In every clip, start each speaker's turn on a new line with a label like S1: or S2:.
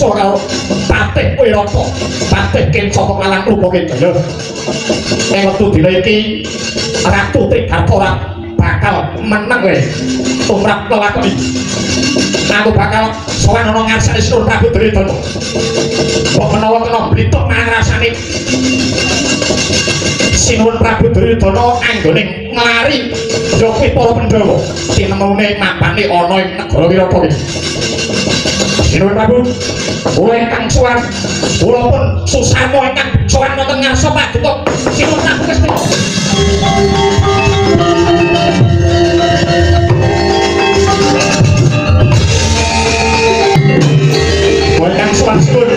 S1: Kenca karo Patih Wirata Patih Kenca kelawan Rupa Jaya ing wektu dina iki Ratu Trigarta bakal menang kowe tumrap lelakon iki aku bakal sowan ana ngarsane Sinur Prabu Duryudana kok menawa kena blitok mangrasane Sinur Prabu Duryudana anggoning nglari ya kuwi para Pandhawa tinemune mapane ana ing negara Wirata iki Sinur Prabu kula ingkang sowan kula pun susarma ingkang sowan wonten ngarsa paduka Sinur Prabu Gusti Welcome sowan Sinur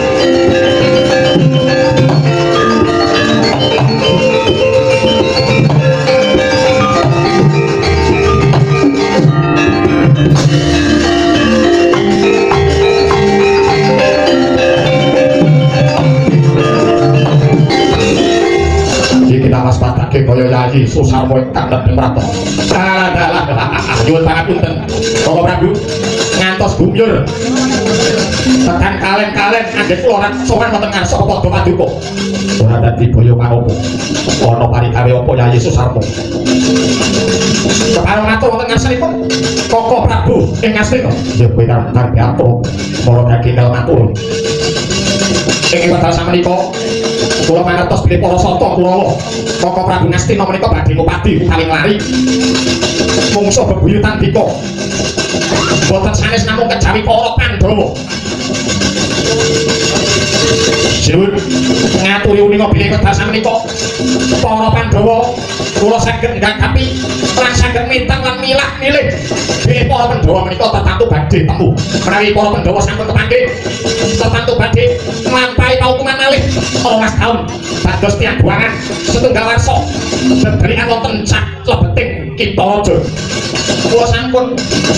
S1: waspadake kaya Yayi Susarma ingkang nedhem rata. Dalah nyuwun pangapunten. Bapak Prabu ngantos bumyur. Tekan kalen-kalen anggen kula sowan wonten ngarsa Padha Paduka. Ora dadi boyo pangapa. Ana parikawe apa Yayi Susarma. Kepareng matur wonten ngarsanipun Koko Prabu ing ngastina. Ya kowe karo atur marang kakingal matur. Ing wekdal samenika kula mangertos bilih para sata kula Koko Prabu Ngastina menika badhe ngupadi paling lari mungsuh bebuyutan dika boten sanes namung kejawi para Pandhawa Sinuwun ngaturi uninga bilih wekdal samenika para Pandhawa kula saged ngangkapi lan saged mintang lan milah-milih bilih para Pandhawa menika tetantu badhe temu menawi para Pandhawa sampun kepanggih tetantu badhe nglampahi paukuman malih 12 taun dados tiyang buangan setunggal warsa dedelikan wonten saklebeting Kitha Raja kula sampun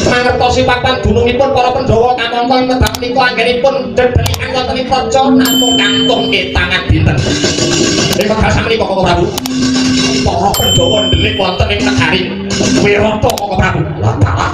S1: mangertosi papan dunungipun para Pandhawa kamangka ing wekdal menika anggenipun dedelikan wonten ing praja namung kantung ketangan dinten ing wekdal samenika Koko Prabu para Pandhawa ndelik wonten ing negari Wirata Koko Prabu lah talah